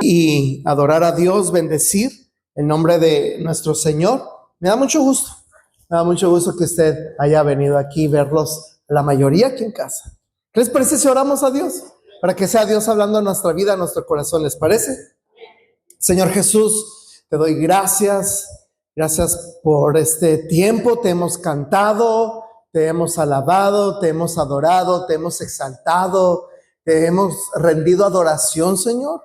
Y adorar a Dios, bendecir el nombre de nuestro Señor. Me da mucho gusto que usted haya venido aquí, verlos la mayoría aquí en casa. ¿Qué les parece si oramos a Dios? Para que sea Dios hablando a nuestra vida, a nuestro corazón, ¿les parece? Señor Jesús, te doy gracias por este tiempo. Te hemos cantado, te hemos alabado, te hemos adorado, te hemos exaltado, te hemos rendido adoración, Señor.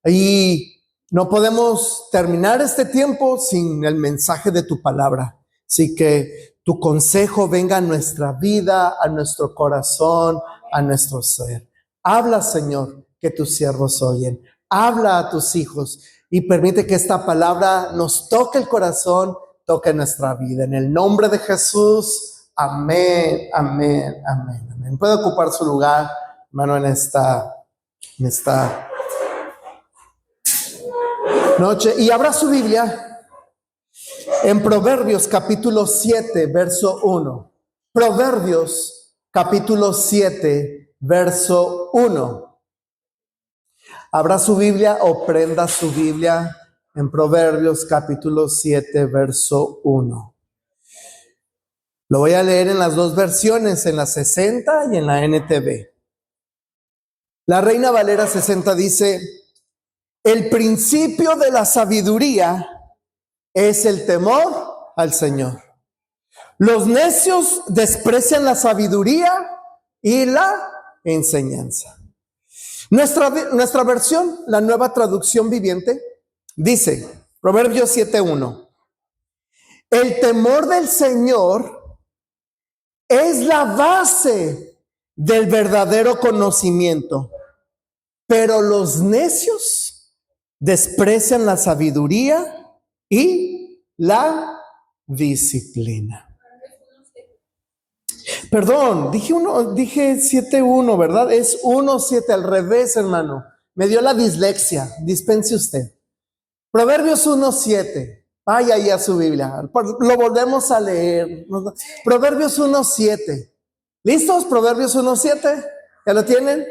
Y no podemos terminar este tiempo sin el mensaje de tu palabra. Así que tu consejo venga a nuestra vida, a nuestro corazón, a nuestro ser. Habla, Señor, que tus siervos oyen. Habla a tus hijos y permite que esta palabra nos toque el corazón, toque nuestra vida. En el nombre de Jesús, amén, amén, amén, amén. Puede ocupar su lugar, hermano, en esta noche. Y abra su Biblia en Proverbios capítulo 7, verso 1. Proverbios capítulo 7, verso 1. Abra su Biblia o prenda su Biblia en Proverbios capítulo 7, verso 1. Lo voy a leer en las dos versiones, en la 60 y en la NTV. La Reina Valera 60 dice: el principio de la sabiduría es el temor al Señor. Los necios desprecian la sabiduría y la enseñanza. Nuestra versión, la Nueva Traducción Viviente, dice, Proverbios 7:1, el temor del Señor es la base del verdadero conocimiento, pero los necios desprecian la sabiduría y la disciplina. Perdón, dije 7:1, ¿verdad? Es 1:7, al revés, hermano. Me dio la dislexia, dispense usted. Proverbios 1:7. Vaya ahí a su Biblia. Lo volvemos a leer. Proverbios 1:7. ¿Listos? Proverbios 1:7. ¿Ya lo tienen?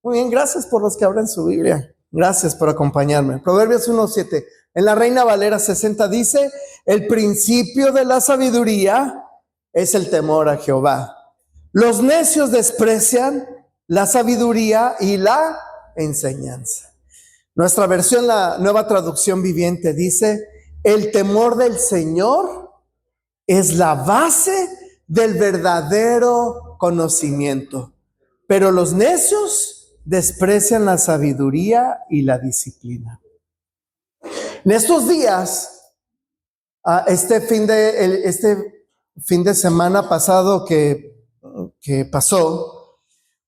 Muy bien, gracias por los que abren su Biblia. Gracias por acompañarme. Proverbios 1:7. En la Reina Valera 60 dice: el principio de la sabiduría es el temor a Jehová. Los necios desprecian la sabiduría y la enseñanza. Nuestra versión, la Nueva Traducción Viviente, dice: el temor del Señor es la base del verdadero conocimiento, pero los necios desprecian la sabiduría y la disciplina. En estos días, este fin de semana pasado que pasó,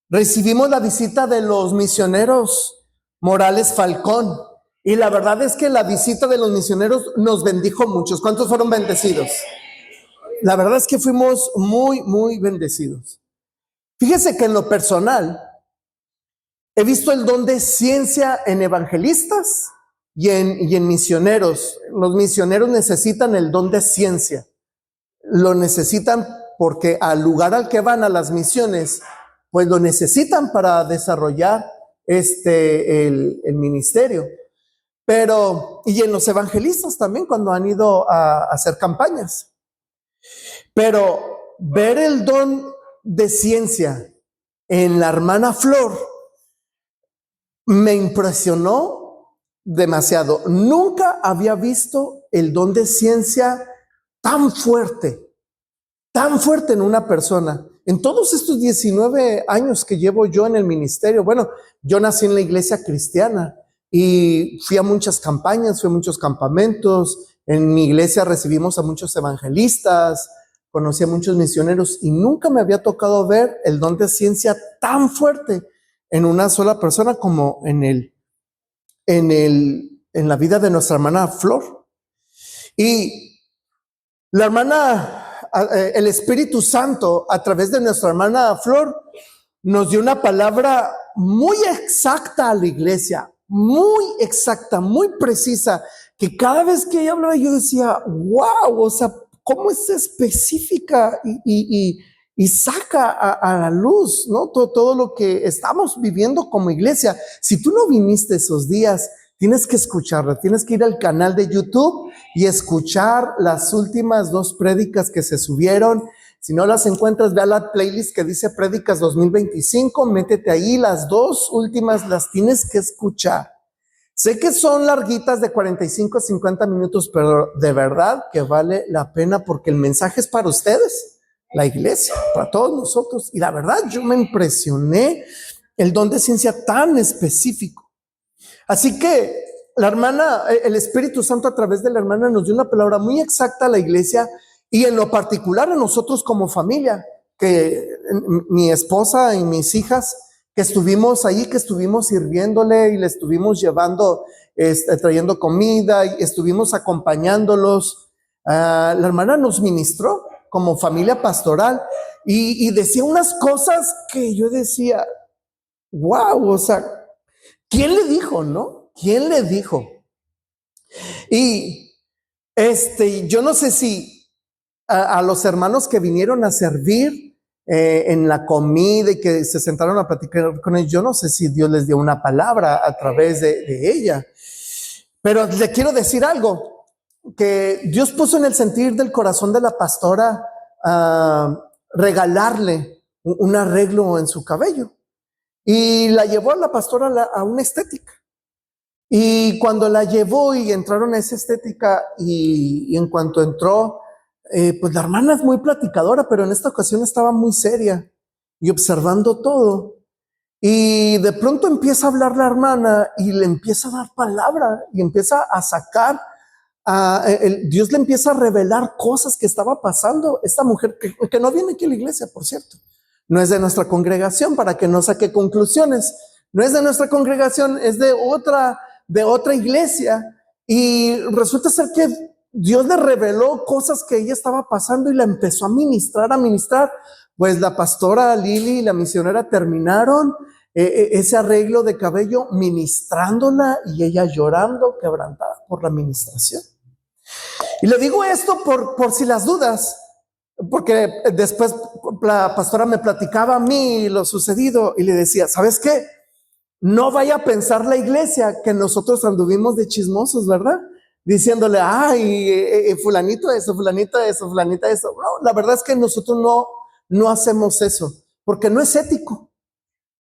recibimos la visita de los misioneros Morales Falcón. Y la verdad es que la visita de los misioneros nos bendijo muchos. ¿Cuántos fueron bendecidos? La verdad es que fuimos muy, muy bendecidos. Fíjese que en lo personal, he visto el don de ciencia en evangelistas y en misioneros. Los misioneros necesitan el don de ciencia. Lo necesitan porque al lugar al que van, a las misiones, pues lo necesitan para desarrollar el ministerio. Pero, y en los evangelistas también, cuando han ido a hacer campañas. Pero ver el don de ciencia en la hermana Flor me impresionó demasiado. Nunca había visto el don de ciencia tan fuerte en una persona. En todos estos 19 años que llevo yo en el ministerio, bueno, yo nací en la iglesia cristiana y fui a muchas campañas, fui a muchos campamentos. En mi iglesia recibimos a muchos evangelistas, conocí a muchos misioneros y nunca me había tocado ver el don de ciencia tan fuerte en una sola persona como en la vida de nuestra hermana Flor. Y la hermana, el Espíritu Santo, a través de nuestra hermana Flor, nos dio una palabra muy exacta a la iglesia, muy exacta, muy precisa, que cada vez que ella hablaba yo decía, wow, o sea, cómo es específica y saca a la luz, ¿no? Todo lo que estamos viviendo como iglesia. Si tú no viniste esos días, tienes que escucharla, tienes que ir al canal de YouTube y escuchar las últimas 2 prédicas que se subieron. Si no las encuentras, ve a la playlist que dice Prédicas 2025, métete ahí, las 2 últimas las tienes que escuchar. Sé que son larguitas de 45 a 50 minutos, pero de verdad que vale la pena porque el mensaje es para ustedes, la iglesia, para todos nosotros. Y la verdad, yo me impresioné el don de ciencia tan específico. Así que la hermana, el Espíritu Santo a través de la hermana nos dio una palabra muy exacta a la iglesia y en lo particular a nosotros como familia, que mi esposa y mis hijas, que estuvimos ahí, que estuvimos sirviéndole y le estuvimos llevando, trayendo comida y estuvimos acompañándolos. La hermana nos ministró como familia pastoral y decía unas cosas que yo decía, wow, o sea, ¿quién le dijo, no? ¿Quién le dijo? Y yo no sé si a los hermanos que vinieron a servir en la comida y que se sentaron a platicar con ellos, yo no sé si Dios les dio una palabra a través de ella, pero le quiero decir algo, que Dios puso en el sentir del corazón de la pastora regalarle un arreglo en su cabello y la llevó a la pastora a una estética. Y cuando la llevó y entraron a esa estética y en cuanto entró, pues la hermana es muy platicadora, pero en esta ocasión estaba muy seria y observando todo. Y de pronto empieza a hablar la hermana y le empieza a dar palabra y empieza a sacar, Dios le empieza a revelar cosas que estaba pasando. Esta mujer que no viene aquí a la iglesia, por cierto, no es de nuestra congregación, para que no saque conclusiones. No es de nuestra congregación, es de otra iglesia. Y resulta ser que Dios le reveló cosas que ella estaba pasando y la empezó a ministrar. Pues la pastora Lili y la misionera terminaron ese arreglo de cabello ministrándola y ella llorando, quebrantada por la ministración. Y le digo esto por si las dudas, porque después la pastora me platicaba a mí lo sucedido y le decía, ¿sabes qué? No vaya a pensar la iglesia que nosotros anduvimos de chismosos, ¿verdad? Diciéndole, ay, fulanito eso, fulanita eso, fulanita eso. No, la verdad es que nosotros no hacemos eso, porque no es ético.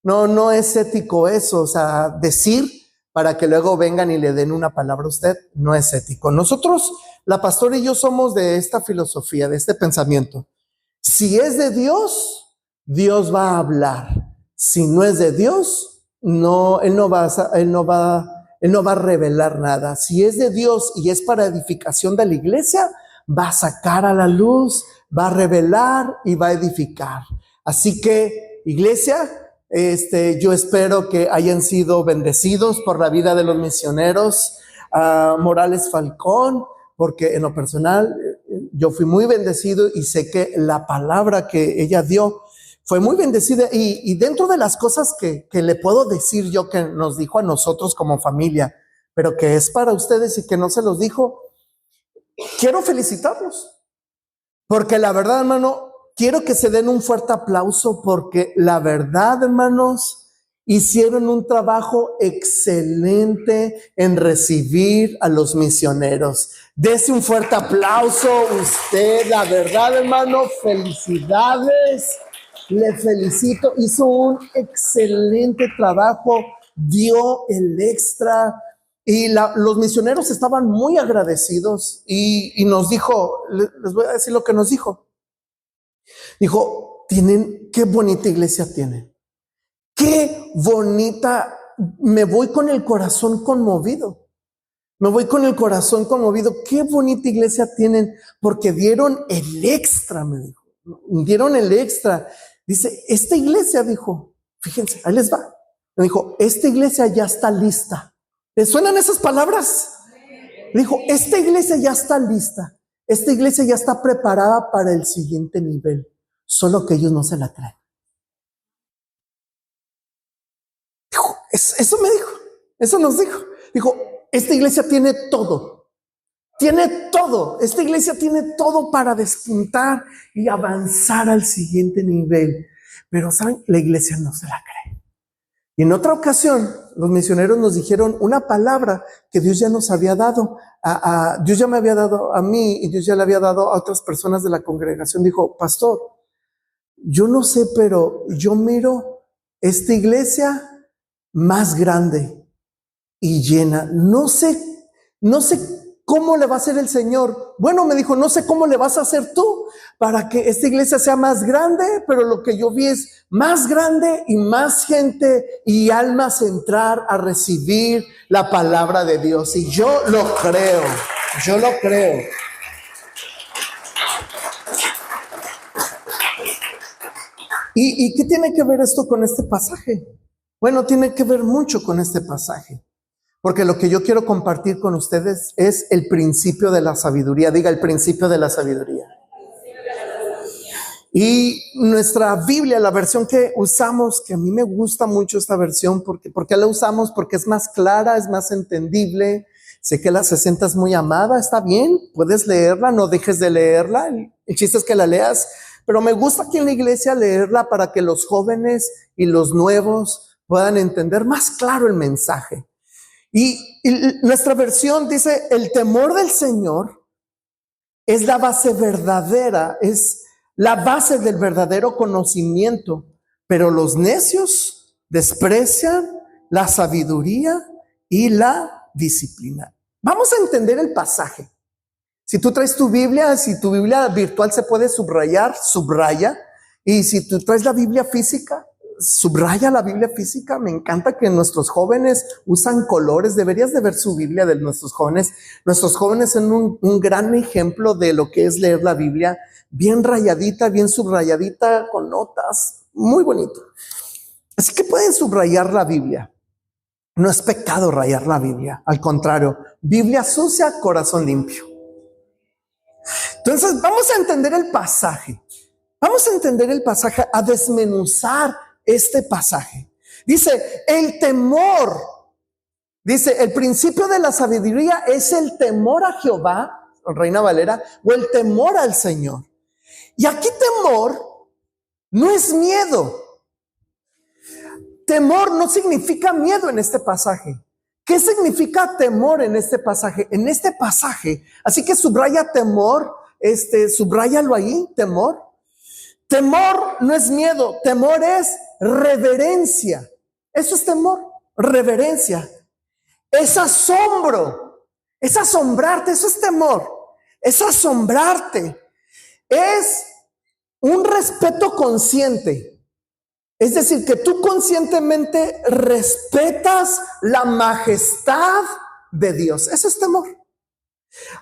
No es ético eso, o sea, decir para que luego vengan y le den una palabra a usted, no es ético. Nosotros, la pastora y yo somos de esta filosofía, de este pensamiento. Si es de Dios, Dios va a hablar. Si no es de Dios, no, Él no va a revelar nada. Si es de Dios y es para edificación de la iglesia, va a sacar a la luz, va a revelar y va a edificar. Así que, iglesia, yo espero que hayan sido bendecidos por la vida de los misioneros Morales Falcón, porque en lo personal yo fui muy bendecido y sé que la palabra que ella dio fue muy bendecida. Y dentro de las cosas que le puedo decir yo, que nos dijo a nosotros como familia, pero que es para ustedes y que no se los dijo, quiero felicitarlos, porque la verdad, hermano, quiero que se den un fuerte aplauso, porque la verdad, hermanos, hicieron un trabajo excelente en recibir a los misioneros. Dese un fuerte aplauso usted, la verdad, hermano, felicidades. Le felicito, hizo un excelente trabajo, dio el extra y los misioneros estaban muy agradecidos y nos dijo, les voy a decir lo que nos dijo. Dijo, qué bonita iglesia tienen, qué bonita, me voy con el corazón conmovido. Qué bonita iglesia tienen, porque dieron el extra, me dijo. Dieron el extra. Dice, esta iglesia, dijo, fíjense, ahí les va. Me dijo, esta iglesia ya está lista. ¿Les suenan esas palabras? Dijo, esta iglesia ya está lista. Esta iglesia ya está preparada para el siguiente nivel. Solo que ellos no se la traen. Dijo, eso me dijo. Eso nos dijo. Dijo, esta iglesia tiene todo. Tiene todo. Esta iglesia tiene todo para despuntar y avanzar al siguiente nivel. Pero, ¿saben? La iglesia no se la cree. Y en otra ocasión, los misioneros nos dijeron una palabra que Dios ya nos había dado. Dios ya me había dado a mí y Dios ya le había dado a otras personas de la congregación. Dijo, pastor, yo no sé, pero yo miro esta iglesia más grande y llena. No sé cómo le va a hacer el Señor. Bueno, me dijo, no sé cómo le vas a hacer tú para que esta iglesia sea más grande, pero lo que yo vi es más grande y más gente y almas entrar a recibir la palabra de Dios. Y yo lo creo. ¿Y qué tiene que ver esto con este pasaje? Bueno, tiene que ver mucho con este pasaje. Porque lo que yo quiero compartir con ustedes es el principio de la sabiduría. Diga, el principio de la sabiduría. Y nuestra Biblia, la versión que usamos, que a mí me gusta mucho esta versión, porque la usamos porque es más clara, es más entendible. Sé que la 60 es muy amada, está bien, puedes leerla, no dejes de leerla. El chiste es que la leas, pero me gusta aquí en la iglesia leerla para que los jóvenes y los nuevos puedan entender más claro el mensaje. Y nuestra versión dice, el temor del Señor es la base verdadera, es la base del verdadero conocimiento, pero los necios desprecian la sabiduría y la disciplina. Vamos a entender el pasaje. Si tú traes tu Biblia, si tu Biblia virtual se puede subrayar, subraya. Y si tú traes la Biblia física, subraya la Biblia física. Me encanta que nuestros jóvenes usan colores. Deberías de ver su Biblia de nuestros jóvenes. Nuestros jóvenes son un gran ejemplo de lo que es leer la Biblia. Bien rayadita, bien subrayadita, con notas. Muy bonito. Así que pueden subrayar la Biblia. No es pecado rayar la Biblia. Al contrario, Biblia sucia, corazón limpio. Entonces vamos a entender el pasaje. Vamos a entender el pasaje, a desmenuzar este pasaje. Dice, el temor. Dice, el principio de la sabiduría es el temor a Jehová, Reina Valera, o el temor al Señor. Y aquí temor no es miedo. Temor no significa miedo en este pasaje. ¿Qué significa temor en este pasaje? En este pasaje, así que subraya temor, subráyalo ahí, temor. Temor no es miedo, temor es reverencia. Eso es temor, reverencia. Es asombro, es asombrarte, eso es temor. Es asombrarte. Es un respeto consciente. Es decir, que tú conscientemente respetas la majestad de Dios. Eso es temor.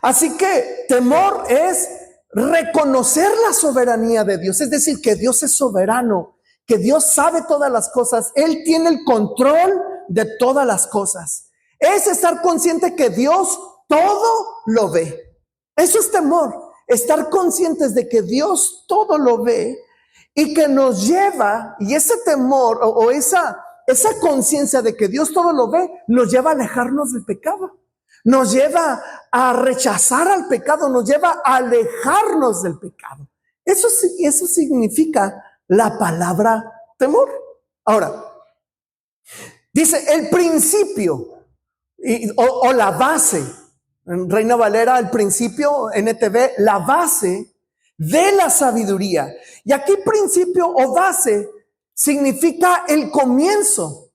Así que temor es reconocer la soberanía de Dios. Es decir, que Dios es soberano, que Dios sabe todas las cosas. Él tiene el control de todas las cosas. Es estar consciente que Dios todo lo ve. Eso es temor. Estar conscientes de que Dios todo lo ve. Y que nos lleva, y ese temor o esa conciencia de que Dios todo lo ve, nos lleva a alejarnos del pecado. Nos lleva a rechazar al pecado, nos lleva a alejarnos del pecado. Eso significa la palabra temor. Ahora, dice el principio o la base. En Reina Valera, el principio, NTV, la base de la sabiduría. Y aquí principio o base significa el comienzo,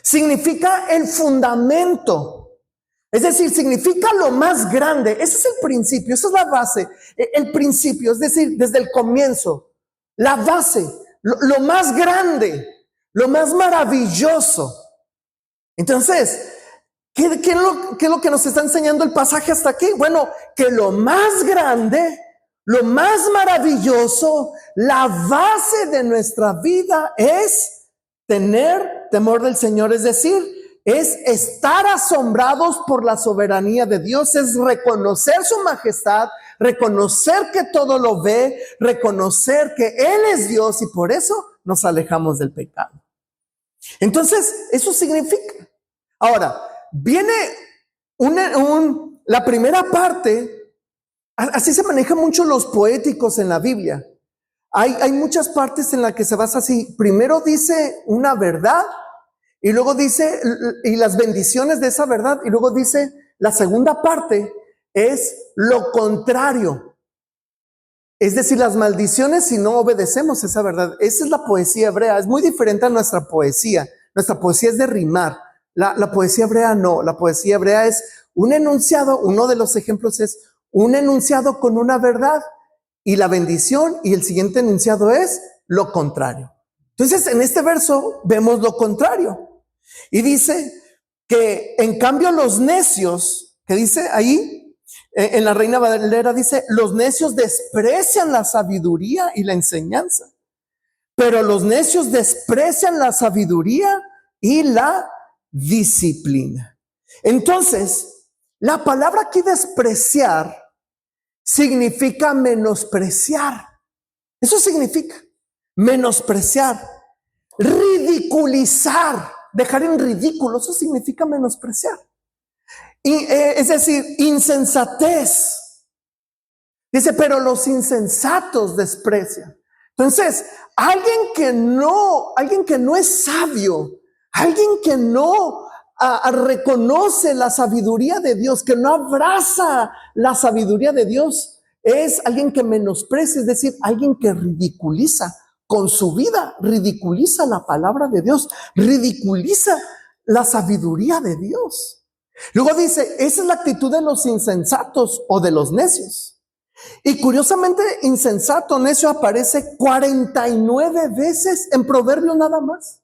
significa el fundamento, es decir, significa lo más grande. Ese es el principio, esa es la base, el principio, es decir, desde el comienzo, la base, lo más grande, lo más maravilloso. Entonces, ¿qué es lo que nos está enseñando el pasaje hasta aquí? Bueno, que lo más grande, lo más maravilloso, la base de nuestra vida es tener temor del Señor, es decir, es estar asombrados por la soberanía de Dios, es reconocer su majestad, reconocer que todo lo ve, reconocer que Él es Dios y por eso nos alejamos del pecado. Entonces, eso significa. Ahora, viene la primera parte. Así se manejan mucho los poéticos en la Biblia. Hay muchas partes en las que se basa así. Primero dice una verdad Y luego dice, y las bendiciones de esa verdad. Y luego dice, la segunda parte es lo contrario. Es decir, las maldiciones si no obedecemos esa verdad. Esa es la poesía hebrea. Es muy diferente a nuestra poesía. Nuestra poesía es de rimar. La poesía hebrea no. La poesía hebrea es un enunciado. Uno de los ejemplos es un enunciado con una verdad y la bendición, y el siguiente enunciado es lo contrario. Entonces, en este verso vemos lo contrario. Y dice que en cambio los necios, que dice ahí, en la Reina Valera dice, los necios desprecian la sabiduría y la enseñanza, pero los necios desprecian la sabiduría y la disciplina. Entonces, la palabra aquí despreciar significa menospreciar. Eso significa menospreciar, ridiculizar, dejar en ridículo. Eso significa menospreciar. Y, es decir, insensatez. Dice, pero los insensatos desprecian. Entonces, alguien que no es sabio, alguien que no reconoce la sabiduría de Dios, que no abraza la sabiduría de Dios, es alguien que menosprecia, es decir, alguien que ridiculiza con su vida, ridiculiza la palabra de Dios, ridiculiza la sabiduría de Dios. Luego dice, esa es la actitud de los insensatos o de los necios. Y curiosamente, insensato, necio aparece 49 veces en Proverbios nada más.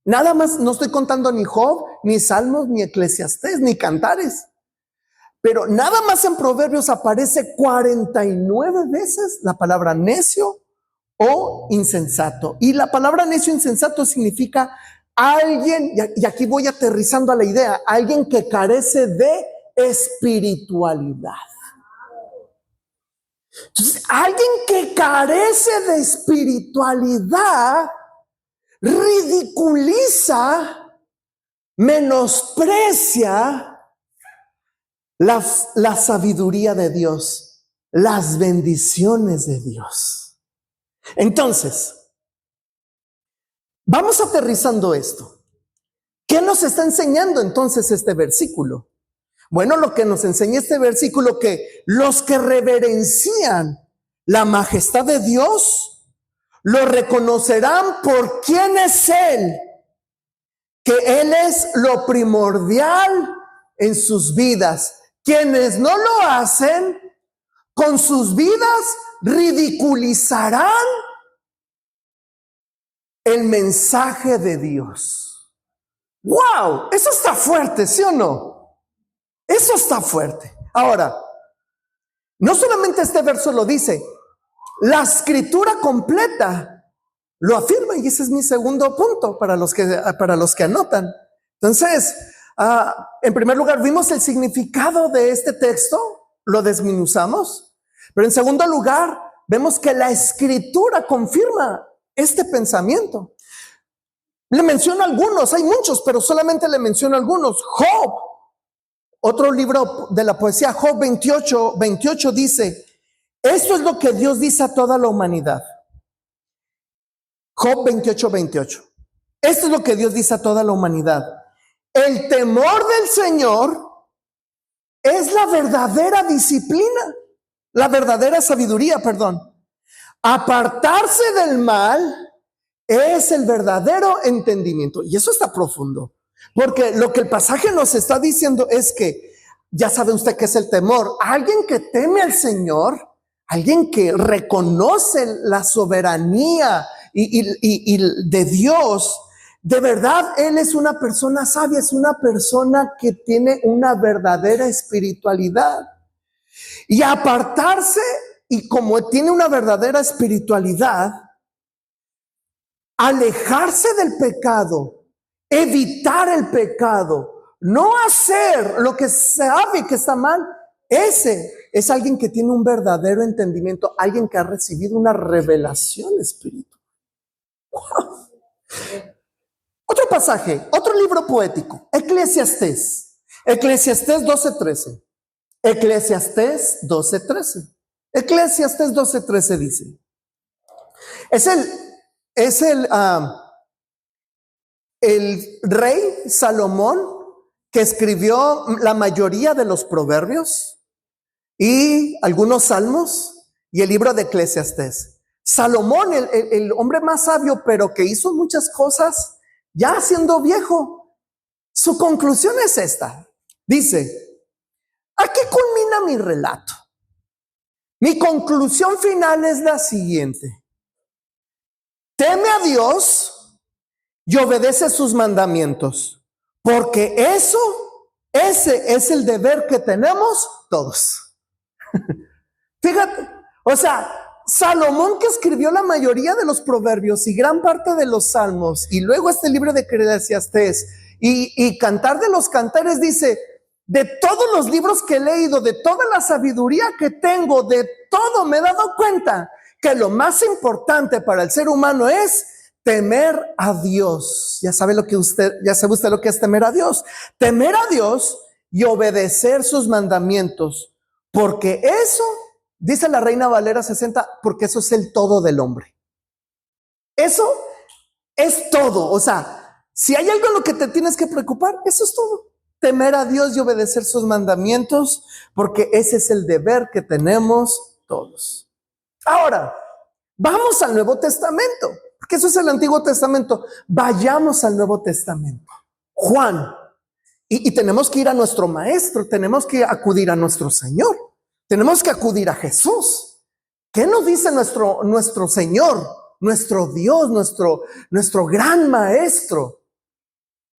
Nada más, no estoy contando ni Job, ni Salmos, ni Eclesiastés, ni Cantares. Pero nada más en Proverbios aparece 49 veces la palabra necio o insensato. Y la palabra necio o insensato significa alguien, y aquí voy aterrizando a la idea, alguien que carece de espiritualidad. Entonces, alguien que carece de espiritualidad ridiculiza, menosprecia la sabiduría de Dios, las bendiciones de Dios. Entonces, vamos aterrizando esto. ¿Qué nos está enseñando entonces este versículo? Bueno, lo que nos enseña este versículo, que los que reverencian la majestad de Dios, lo reconocerán por quién es Él, que Él es lo primordial en sus vidas. Quienes no lo hacen, con sus vidas ridiculizarán el mensaje de Dios. ¡Wow! Eso está fuerte, ¿sí o no? Eso está fuerte. Ahora, no solamente este verso lo dice, la escritura completa lo afirma, y ese es mi segundo punto para los que anotan. Entonces, en primer lugar, vimos el significado de este texto, lo desmenuzamos, pero en segundo lugar, vemos que la escritura confirma este pensamiento. Le menciono algunos, hay muchos, pero solamente le menciono algunos. Job, otro libro de la poesía, Job 28 dice, esto es lo que Dios dice a toda la humanidad. Job 28. Esto es lo que Dios dice a toda la humanidad. El temor del Señor es la verdadera disciplina, la verdadera sabiduría, perdón. Apartarse del mal es el verdadero entendimiento. Y eso está profundo, porque lo que el pasaje nos está diciendo es que, ya sabe usted qué es el temor. Alguien que teme al Señor, alguien que reconoce la soberanía y de Dios, de verdad, Él es una persona sabia, es una persona que tiene una verdadera espiritualidad. Y apartarse, y como tiene una verdadera espiritualidad, alejarse del pecado, evitar el pecado, no hacer lo que sabe que está mal, ese es alguien que tiene un verdadero entendimiento, alguien que ha recibido una revelación espiritual. ¡Wow! Otro pasaje, otro libro poético, Eclesiastés 12:13. Eclesiastés 12:13 dice, es el el rey Salomón, que escribió la mayoría de los proverbios y algunos salmos y el libro de Eclesiastés. Salomón, el hombre más sabio, pero que hizo muchas cosas ya siendo viejo. Su conclusión es esta. Dice, aquí culmina mi relato. Mi conclusión final es la siguiente. Teme a Dios y obedece sus mandamientos, porque ese es el deber que tenemos todos. Fíjate, o sea, Salomón, que escribió la mayoría de los proverbios y gran parte de los salmos, y luego este libro de Eclesiastés y Cantar de los Cantares, dice, de todos los libros que he leído, de toda la sabiduría que tengo, de todo me he dado cuenta que lo más importante para el ser humano es temer a Dios. Ya sabe usted lo que es temer a Dios. Temer a Dios y obedecer sus mandamientos, porque eso, dice la Reina Valera 60, porque eso es el todo del hombre. Eso es todo. O sea, si hay algo en lo que te tienes que preocupar, eso es todo. Temer a Dios y obedecer sus mandamientos, porque ese es el deber que tenemos todos. Ahora, vamos al Nuevo Testamento, porque eso es el Antiguo Testamento. Vayamos al Nuevo Testamento. Juan. Y tenemos que ir a nuestro maestro, tenemos que acudir a nuestro Señor, tenemos que acudir a Jesús. ¿Qué nos dice nuestro Señor, nuestro Dios, nuestro gran maestro?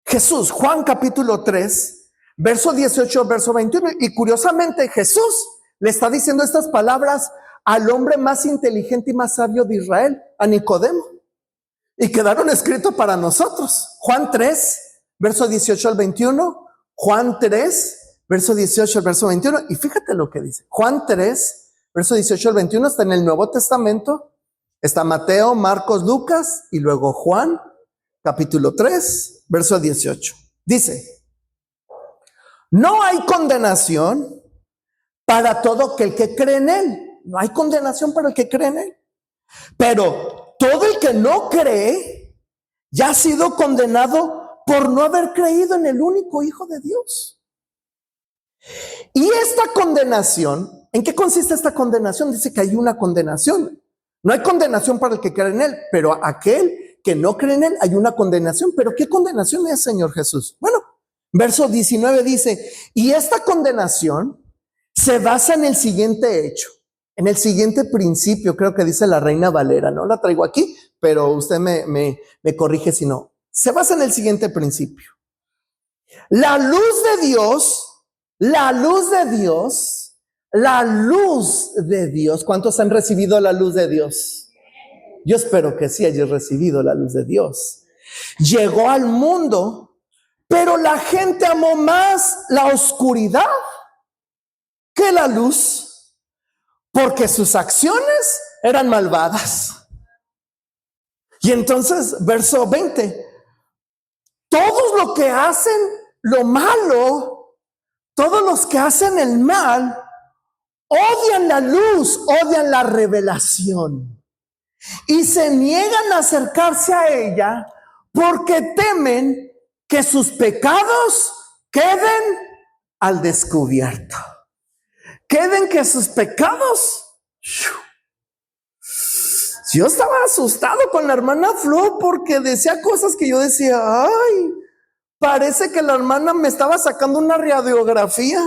Jesús, Juan capítulo 3, verso 18, verso 21. Y curiosamente Jesús le está diciendo estas palabras al hombre más inteligente y más sabio de Israel, a Nicodemo. Y quedaron escritos para nosotros. Juan 3, verso 18 al 21. Juan 3, verso 18 al verso 21. Y fíjate lo que dice. Juan 3, verso 18 al 21 está en el Nuevo Testamento. Está Mateo, Marcos, Lucas y luego Juan, capítulo 3, verso 18. Dice, no hay condenación para todo aquel que cree en él. No hay condenación para el que cree en él. Pero todo el que no cree ya ha sido condenado por no haber creído en el único Hijo de Dios. Y esta condenación, ¿en qué consiste esta condenación? Dice que hay una condenación. No hay condenación para el que cree en él, pero aquel que no cree en él hay una condenación. ¿Pero qué condenación es, Señor Jesús? Bueno, verso 19 dice, y esta condenación se basa en el siguiente hecho, en el siguiente principio, creo que dice la Reina Valera, no la traigo aquí, pero usted me corrige si no. Se basa en el siguiente principio. La luz de Dios, la luz de Dios, la luz de Dios. ¿Cuántos han recibido la luz de Dios? Yo espero que sí hayas recibido la luz de Dios. Llegó al mundo, pero la gente amó más la oscuridad que la luz, porque sus acciones eran malvadas. Y entonces, verso 20, todos los que hacen lo malo, todos los que hacen el mal, odian la luz, odian la revelación y se niegan a acercarse a ella porque temen que sus pecados queden al descubierto. Queden que sus pecados. Yo estaba asustado con la hermana Flo porque decía cosas que yo decía, ay, parece que la hermana me estaba sacando una radiografía.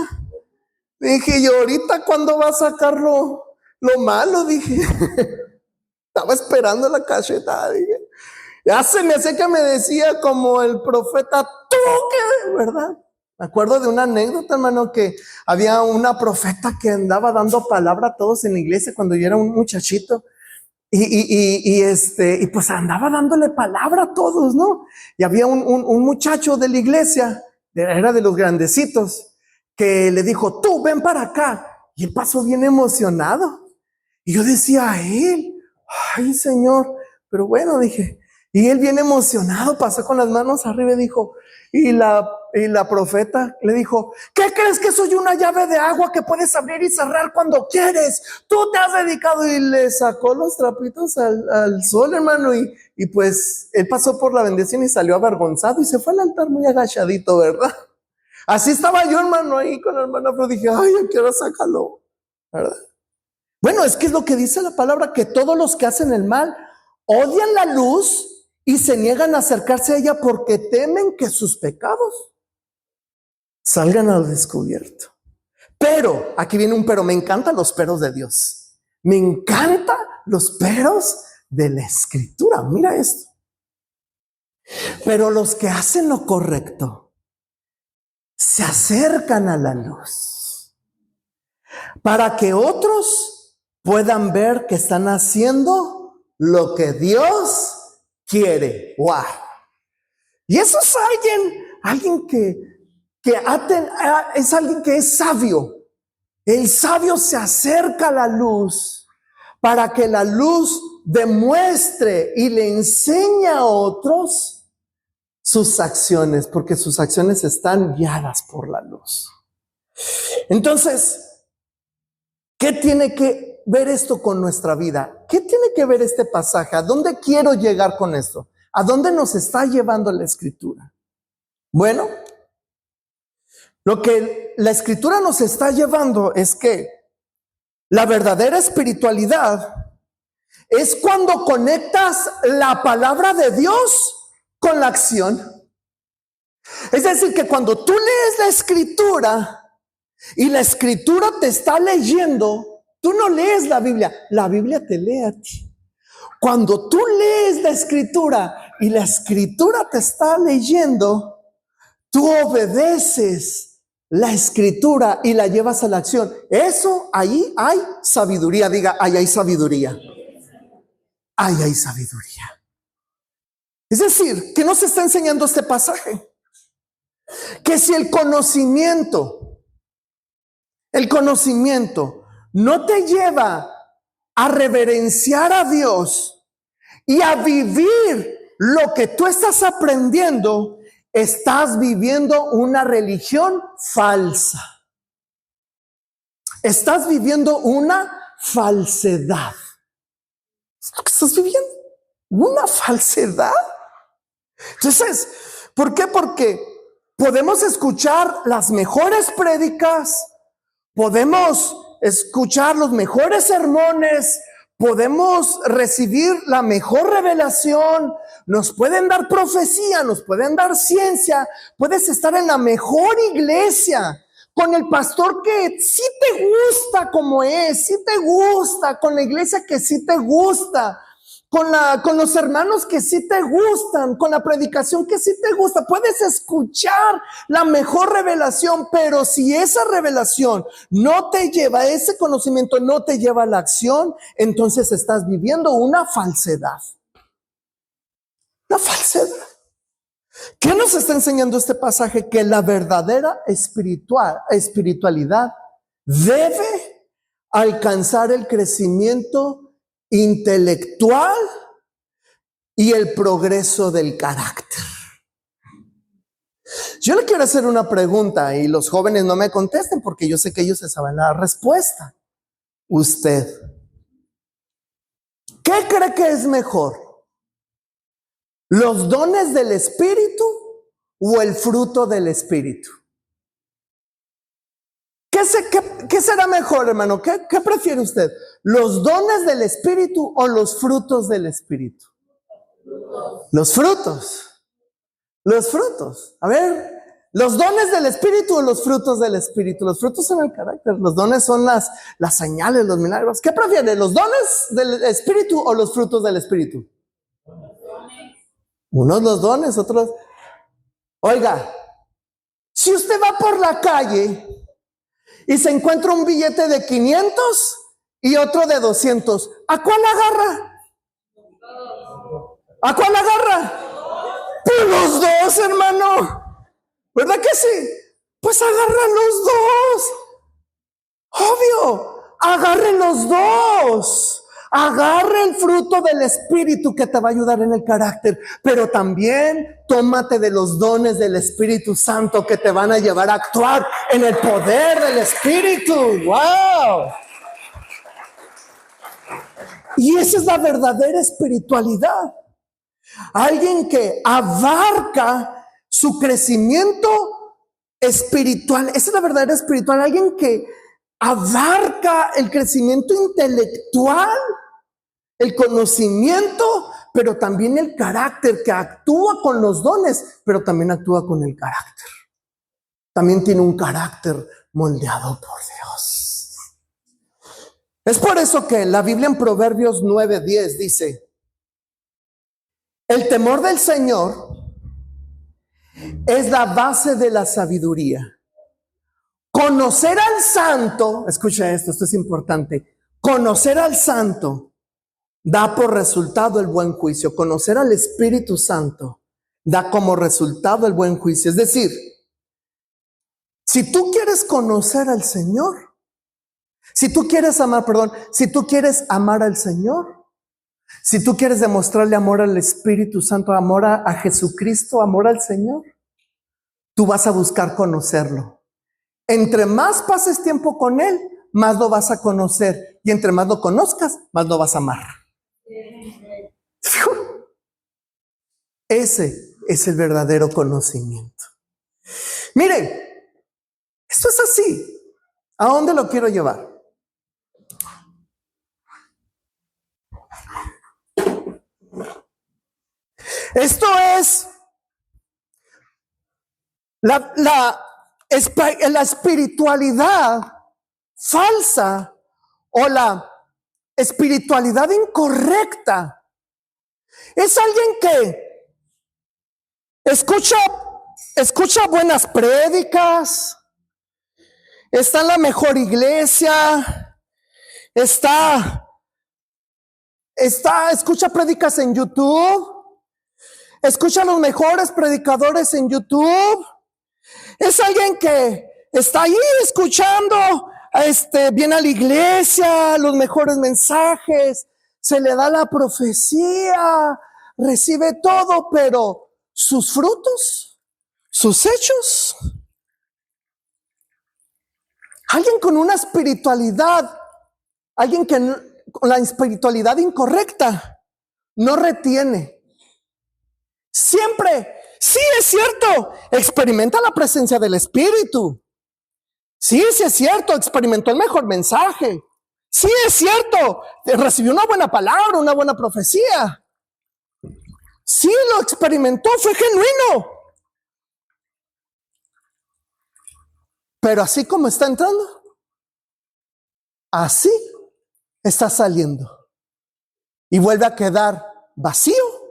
Dije, ¿y ahorita cuándo va a sacar lo malo? Dije, estaba esperando la cachetada. Dije, ya se me hacía que me decía como el profeta, tú que, ¿verdad? Me acuerdo de una anécdota, hermano, que había una profeta que andaba dando palabra a todos en la iglesia cuando yo era un muchachito. Y pues andaba dándole palabra a todos, ¿no? Y había un muchacho de la iglesia, era de los grandecitos, que le dijo, tú ven para acá. Y él pasó bien emocionado. Y yo decía a él, ay Señor, pero bueno, dije, y él bien emocionado pasó con las manos arriba y dijo, Y la profeta le dijo, ¿qué crees que soy una llave de agua que puedes abrir y cerrar cuando quieres? Tú te has dedicado. Y le sacó los trapitos al sol, hermano. Y pues él pasó por la bendición y salió avergonzado y se fue al altar muy agachadito, ¿verdad? Así estaba yo, hermano, ahí con la hermana, pero dije, ay, ¿a qué hora sácalo? ¿Verdad? Bueno, es que es lo que dice la palabra, que todos los que hacen el mal odian la luz y se niegan a acercarse a ella porque temen que sus pecados salgan al descubierto. Pero, aquí viene un pero, me encantan los peros de Dios. Me encantan los peros de la Escritura. Mira esto. Pero los que hacen lo correcto se acercan a la luz para que otros puedan ver que están haciendo lo que Dios quiere. ¡Wow! Y eso es alguien que es alguien que es sabio. El sabio se acerca a la luz para que la luz demuestre y le enseñe a otros sus acciones, porque sus acciones están guiadas por la luz. Entonces, ¿qué tiene que ver esto con nuestra vida? ¿Qué tiene que ver este pasaje? ¿A dónde quiero llegar con esto? ¿A dónde nos está llevando la Escritura? Bueno, lo que la Escritura nos está llevando es que la verdadera espiritualidad es cuando conectas la palabra de Dios con la acción. Es decir, que cuando tú lees la Escritura y la Escritura te está leyendo, tú no lees la Biblia te lee a ti. Cuando tú lees la Escritura y la Escritura te está leyendo, tú obedeces la Escritura y la llevas a la acción. Eso, ahí hay sabiduría. Diga, ahí hay sabiduría. Ahí hay sabiduría. Es decir, ¿qué nos está enseñando este pasaje? Que si el conocimiento no te lleva a reverenciar a Dios y a vivir lo que tú estás aprendiendo, estás viviendo una religión falsa. Estás viviendo una falsedad. ¿Es lo que estás viviendo? ¿Una falsedad? Entonces, ¿por qué? Porque podemos escuchar las mejores prédicas, podemos escuchar los mejores sermones, podemos recibir la mejor revelación, nos pueden dar profecía, nos pueden dar ciencia, puedes estar en la mejor iglesia, con el pastor que sí te gusta como es, sí te gusta, con la iglesia que sí te gusta, con los hermanos que sí te gustan, con la predicación que sí te gusta. Puedes escuchar la mejor revelación, pero si esa revelación no te lleva, ese conocimiento no te lleva a la acción, entonces estás viviendo una falsedad. Una falsedad. ¿Qué nos está enseñando este pasaje? Que la verdadera espiritualidad debe alcanzar el crecimiento intelectual y el progreso del carácter. Yo le quiero hacer una pregunta y los jóvenes no me contesten porque yo sé que ellos se saben la respuesta. Usted, ¿qué cree que es mejor? ¿Los dones del Espíritu o el fruto del Espíritu? ¿Qué será mejor, hermano? ¿Qué prefiere usted? ¿Los dones del Espíritu o los frutos del Espíritu? Los frutos. Los frutos. A ver, ¿los dones del Espíritu o los frutos del Espíritu? Los frutos son el carácter. Los dones son las señales, los milagros. ¿Qué prefiere? ¿Los dones del Espíritu o los frutos del Espíritu? Unos los dones, otros. Oiga, si usted va por la calle y se encuentra un billete de 500 y otro de 200, ¿a cuál agarra? ¿A cuál agarra? Pues los dos, hermano. ¿Verdad que sí? Pues agarra los dos. Obvio, agarre los dos. Agarra el fruto del Espíritu que te va a ayudar en el carácter, pero también tómate de los dones del Espíritu Santo que te van a llevar a actuar en el poder del Espíritu. ¡Wow! Y esa es la verdadera espiritualidad. Alguien que abarca su crecimiento espiritual. Esa es la verdadera espiritual. Alguien que abarca el crecimiento intelectual, el conocimiento, pero también el carácter, que actúa con los dones, pero también actúa con el carácter. También tiene un carácter moldeado por Dios. Es por eso que la Biblia en Proverbios 9:10 dice: el temor del Señor es la base de la sabiduría. Conocer al santo, escucha esto es importante. Conocer al santo da por resultado el buen juicio. Conocer al Espíritu Santo da como resultado el buen juicio. Es decir, si tú quieres conocer al Señor, si tú quieres amar al Señor, si tú quieres demostrarle amor al Espíritu Santo, amor a Jesucristo, amor al Señor, tú vas a buscar conocerlo. Entre más pases tiempo con Él, más lo vas a conocer. Y entre más lo conozcas, más lo vas a amar. Ese es el verdadero conocimiento. Miren, esto es así. ¿A dónde lo quiero llevar? Esto es la espiritualidad falsa o la espiritualidad incorrecta. Es alguien que escucha buenas prédicas, está en la mejor iglesia, escucha prédicas en YouTube, escucha a los mejores predicadores en YouTube. Es alguien que está ahí escuchando, viene a la iglesia, los mejores mensajes, se le da la profecía, recibe todo, pero sus frutos, sus hechos. Alguien con una espiritualidad, alguien que con la espiritualidad incorrecta, no retiene. Siempre, sí es cierto, experimenta la presencia del Espíritu. Sí es cierto, experimentó el mejor mensaje. Sí es cierto, recibió una buena palabra, una buena profecía. Sí lo experimentó, fue genuino. Pero así como está entrando, así está saliendo. Y vuelve a quedar vacío.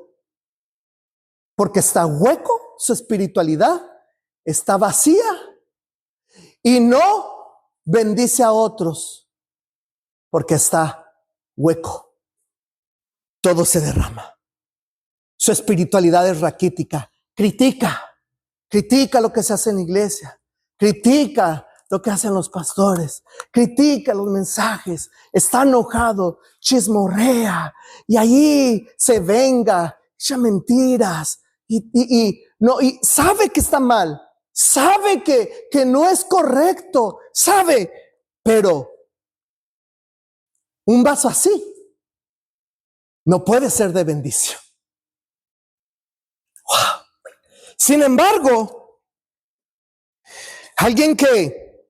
Porque está hueco, su espiritualidad está vacía y no bendice a otros porque está hueco. Todo se derrama. Su espiritualidad es raquítica. Critica lo que se hace en la iglesia. Critica lo que hacen los pastores. Critica los mensajes. Está enojado, chismorrea y ahí se venga, echa mentiras. Y sabe que está mal, sabe que no es correcto, sabe, pero un vaso así no puede ser de bendición. Wow. Sin embargo, alguien que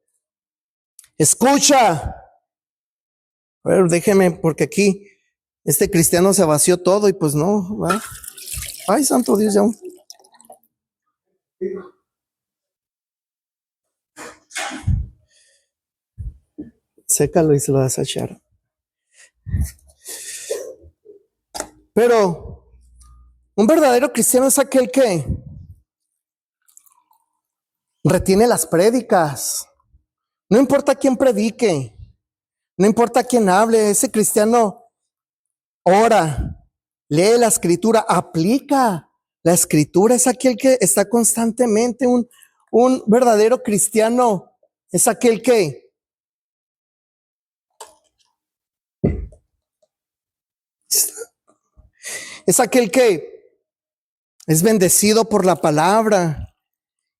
escucha, a ver, déjeme, porque aquí este cristiano se vació todo y pues no, ¿verdad? Ay, santo Dios, ya. Sécalo y se lo das a echar. Pero un verdadero cristiano es aquel que retiene las prédicas. No importa quién predique, no importa quién hable, ese cristiano ora, lee la escritura, aplica la escritura. Es aquel que está constantemente, un verdadero cristiano es aquel que es aquel que es bendecido por la palabra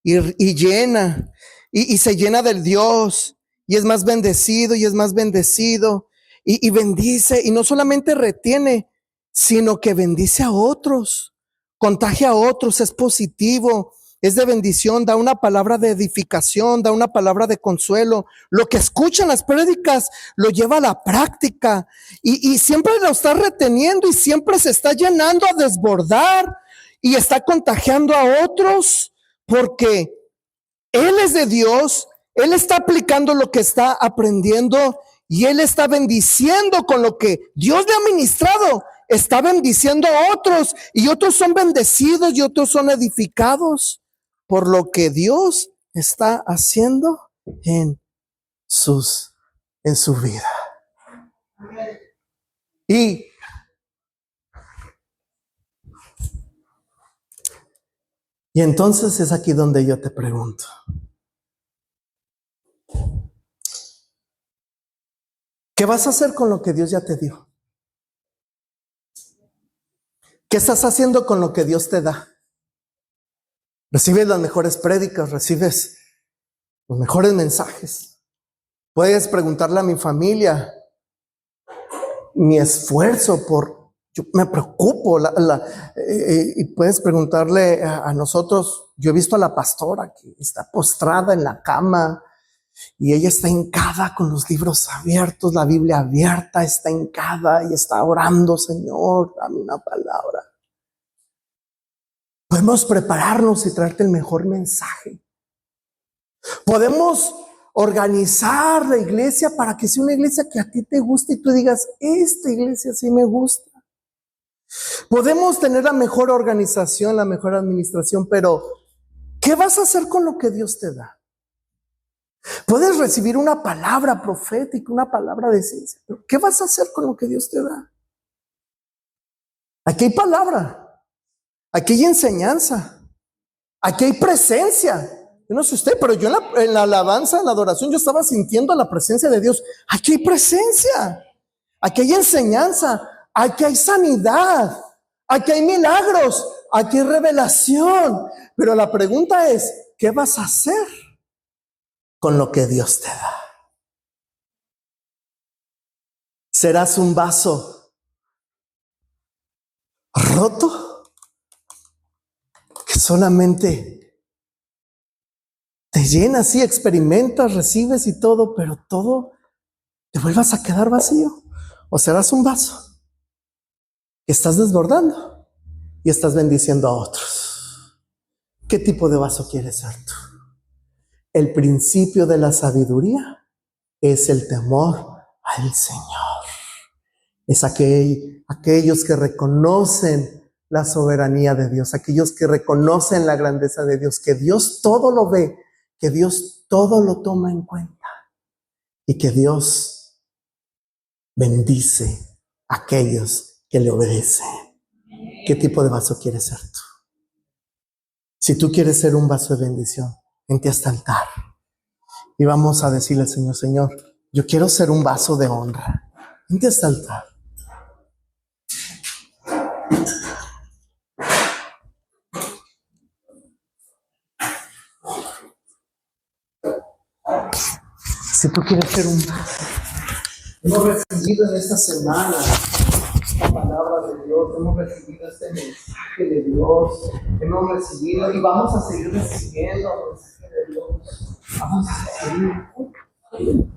y llena, y se llena del Dios, y es más bendecido y es más bendecido, y bendice, y no solamente retiene, sino que bendice a otros, contagia a otros, es positivo, es de bendición, da una palabra de edificación, da una palabra de consuelo. Lo que escuchan las prédicas lo lleva a la práctica, y siempre lo está reteniendo, y siempre se está llenando a desbordar, y está contagiando a otros, porque Él es de Dios, Él está aplicando lo que está aprendiendo, y Él está bendiciendo con lo que Dios le ha ministrado. Está bendiciendo a otros, y otros son bendecidos y otros son edificados por lo que Dios está haciendo en su vida. Y entonces es aquí donde yo te pregunto: ¿qué vas a hacer con lo que Dios ya te dio? ¿Qué estás haciendo con lo que Dios te da? Recibes las mejores prédicas, recibes los mejores mensajes. Puedes preguntarle a mi familia, mi esfuerzo yo me preocupo, y puedes preguntarle a nosotros. Yo he visto a la pastora que está postrada en la cama, y ella está hincada con los libros abiertos, la Biblia abierta, está hincada y está orando: Señor, dame una palabra. Podemos prepararnos y traerte el mejor mensaje. Podemos organizar la iglesia para que sea una iglesia que a ti te guste y tú digas: esta iglesia sí me gusta. Podemos tener la mejor organización, la mejor administración, pero ¿qué vas a hacer con lo que Dios te da? Puedes recibir una palabra profética, una palabra de ciencia, pero ¿qué vas a hacer con lo que Dios te da? Aquí hay palabra, aquí hay enseñanza, aquí hay presencia. Yo no sé usted, pero yo en la alabanza, en la adoración, yo estaba sintiendo la presencia de Dios. Aquí hay presencia, aquí hay enseñanza, aquí hay sanidad, aquí hay milagros, aquí hay revelación. Pero la pregunta es: ¿qué vas a hacer con lo que Dios te da? ¿Serás un vaso roto que solamente te llenas, sí, experimentas, recibes y todo, pero todo te vuelvas a quedar vacío? ¿O serás un vaso que estás desbordando y estás bendiciendo a otros? ¿Qué tipo de vaso quieres ser tú? El principio de la sabiduría es el temor al Señor. Es aquellos que reconocen la soberanía de Dios, aquellos que reconocen la grandeza de Dios, que Dios todo lo ve, que Dios todo lo toma en cuenta, y que Dios bendice a aquellos que le obedecen. ¿Qué tipo de vaso quieres ser tú? Si tú quieres ser un vaso de bendición, vente a este altar y vamos a decirle al Señor: Señor, yo quiero ser un vaso de honra. Vente a este altar. Si tú quieres ser un vaso, hemos recibido en esta semana la palabra de Dios, hemos recibido este mensaje de Dios, hemos recibido y vamos a seguir recibiendo el mensaje de Dios. Vamos a seguir.